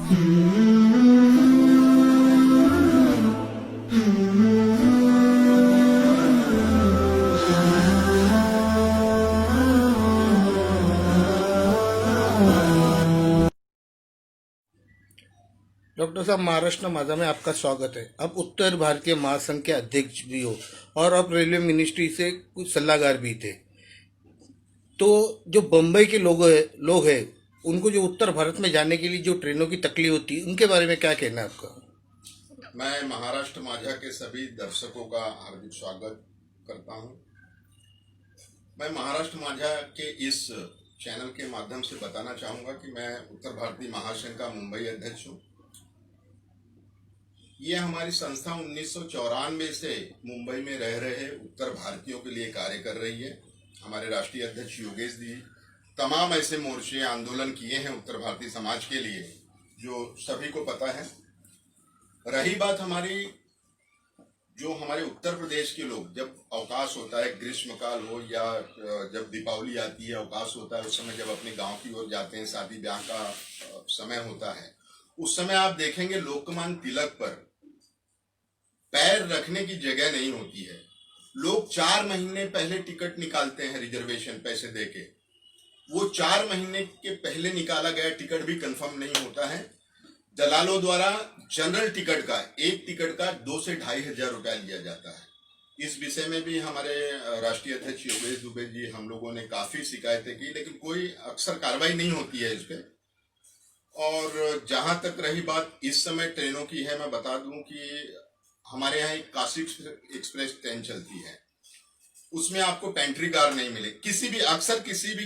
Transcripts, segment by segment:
Doctor साहब, महाराष्ट्र माझा में आपका स्वागत है। आप उत्तर भारतीय महासंघ के अध्यक्ष भी हो और आप रेलवे मिनिस्ट्री से कुछ सलाहकार भी थे। तो जो बम्बई के लोग हैं उनको जो उत्तर भारत में जाने के लिए जो ट्रेनों की तकलीफ होती है उनके बारे में क्या कहना है आपका? मैं महाराष्ट्र माझा के सभी दर्शकों का हार्दिक स्वागत करता हूं। मैं महाराष्ट्र माझा के इस चैनल के माध्यम से बताना चाहूंगा कि मैं उत्तर भारतीय महासंघ का मुंबई अध्यक्ष हूं। ये हमारी संस्था 1994 से मुंबई में रह रहे उत्तर भारतीयों के लिए कार्य कर रही है। हमारे राष्ट्रीय अध्यक्ष योगेश जी तमाम ऐसे मोर्चे आंदोलन किए हैं उत्तर भारतीय समाज के लिए जो सभी को पता है। रही बात हमारे उत्तर प्रदेश के लोग, जब अवकाश होता है, ग्रीष्म काल हो या जब दीपावली आती है, अवकाश होता है, उस समय जब अपने गांव की ओर जाते हैं, शादी ब्याह का समय होता है, उस समय आप देखेंगे लोकमान्य तिलक पर पैर रखने की जगह नहीं होती है। लोग 4 महीने पहले टिकट निकालते हैं रिजर्वेशन पैसे देके। वो 4 महीने के पहले निकाला गया टिकट भी कंफर्म नहीं होता है। दलालों द्वारा जनरल टिकट का, एक टिकट का 2 से 2,500 हजार रुपया लिया जाता है। इस विषय में भी हमारे राष्ट्रीय अध्यक्ष योगेश दुबे जी, हम लोगों ने काफी शिकायतें की, लेकिन कोई अक्सर कार्रवाई नहीं होती है इस पे। और जहां तक रही बात इस समय ट्रेनों की है, मैं बता दूं कि हमारे यहाँ एक काशी एक्सप्रेस ट्रेन चलती है, उसमें आपको पेंट्री कार नहीं मिले। किसी भी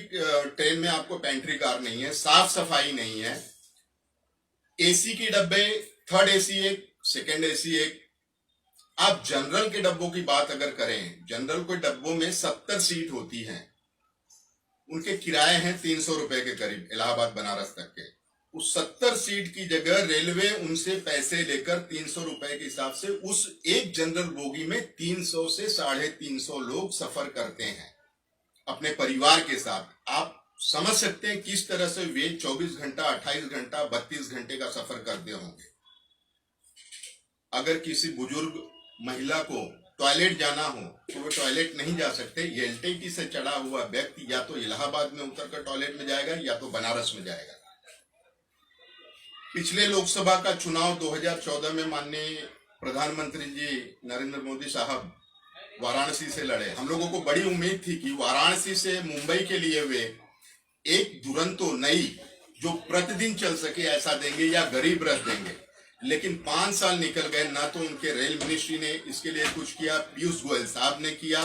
ट्रेन में आपको पेंट्री कार नहीं है, साफ सफाई नहीं है। एसी के डब्बे, थर्ड एसी एक, सेकंड एसी एक। आप जनरल के डब्बों की बात अगर करें, जनरल के डब्बों में 70 सीट होती हैं, उनके किराए हैं 300 रुपए के करीब, इलाहाबाद बनारस तक के। उस 70 सीट की जगह रेलवे उनसे पैसे लेकर 300 रुपए के हिसाब से उस एक जनरल बोगी में 300 से 350 लोग सफर करते हैं अपने परिवार के साथ। आप समझ सकते हैं किस तरह से वे 24 घंटा, 28 घंटा, 32 घंटे का सफर करते होंगे। अगर किसी बुजुर्ग महिला को टॉयलेट जाना हो तो वो टॉयलेट नहीं जा सकते। एलटीटी से चढ़ा हुआ व्यक्ति या तो इलाहाबाद में उतरकर टॉयलेट में जाएगा या तो बनारस में जाएगा। पिछले लोकसभा का चुनाव 2014 में माननीय प्रधानमंत्री जी नरेंद्र मोदी साहब वाराणसी से लड़े। हम लोगों को बड़ी उम्मीद थी कि वाराणसी से मुंबई के लिए वे एक दुरंतो नई जो प्रतिदिन चल सके ऐसा देंगे या गरीब रथ देंगे। लेकिन 5 साल निकल गए, ना तो उनके रेल मिनिस्ट्री ने इसके लिए कुछ किया, पीयूष गोयल साहब ने किया,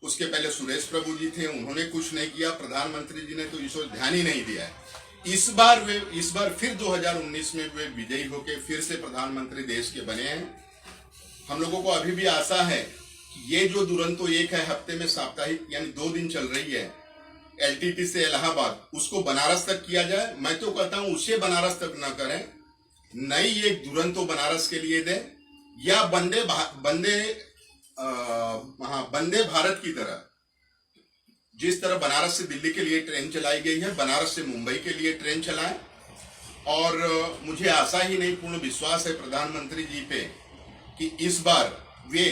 उसके पहले सुरेश प्रभु जी थे, उन्होंने कुछ नहीं किया, प्रधानमंत्री जी ने तो इस ओर ध्यान ही नहीं दिया है। इस बार फिर 2019 में वे विजयी होकर फिर से प्रधानमंत्री देश के बने हैं। हम लोगों को अभी भी आशा है कि ये जो दुरंतो एक है, हफ्ते में साप्ताहिक यानी 2 दिन चल रही है, एलटीटी से इलाहाबाद, उसको बनारस तक किया जाए। मैं तो कहता हूं उसे बनारस तक न करें, नई एक दुरंतो बनारस के लिए दें, या वंदे भारत की तरह, जिस तरह बनारस से दिल्ली के लिए ट्रेन चलाई गई है, बनारस से मुंबई के लिए ट्रेन चलाएं। और मुझे आशा ही नहीं, पूर्ण विश्वास है प्रधानमंत्री जी पे कि इस बार वे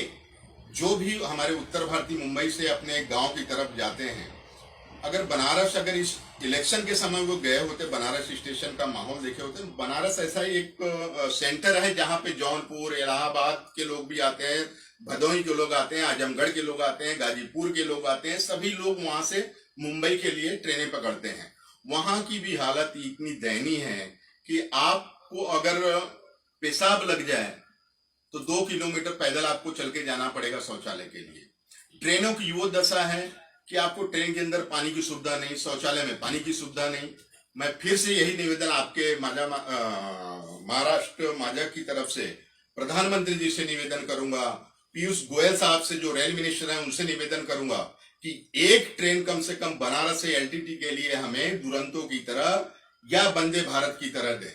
जो भी हमारे उत्तर भारतीय मुंबई से अपने गांव की तरफ जाते हैं, अगर इस इलेक्शन के समय वो गए होते, बनारस स्टेशन का माहौल देखे होते। बनारस ऐसा ही एक सेंटर है जहां पे जौनपुर, इलाहाबाद के लोग भी आते हैं, भदोही के लोग आते हैं, आजमगढ़ के लोग आते हैं, गाजीपुर के लोग आते हैं। सभी लोग वहां से मुंबई के लिए ट्रेनें पकड़ते हैं। वहां की भी हालत इतनी दयनीय है कि आपको अगर पेशाब लग जाए तो 2 किलोमीटर पैदल आपको चल के जाना पड़ेगा शौचालय के लिए। ट्रेनों की वो दशा है कि आपको ट्रेन के अंदर पानी की सुविधा नहीं, शौचालय में पानी की सुविधा नहीं। मैं फिर से यही निवेदन आपके महाराष्ट्र माझा की तरफ से प्रधानमंत्री जी से निवेदन करूंगा, पीयूष गोयल साहब से जो रेल मिनिस्टर हैं उनसे निवेदन करूंगा कि एक ट्रेन कम से कम बनारस से एलटीटी के लिए हमें दुरंतो की तरह या वंदे भारत की तरह दें।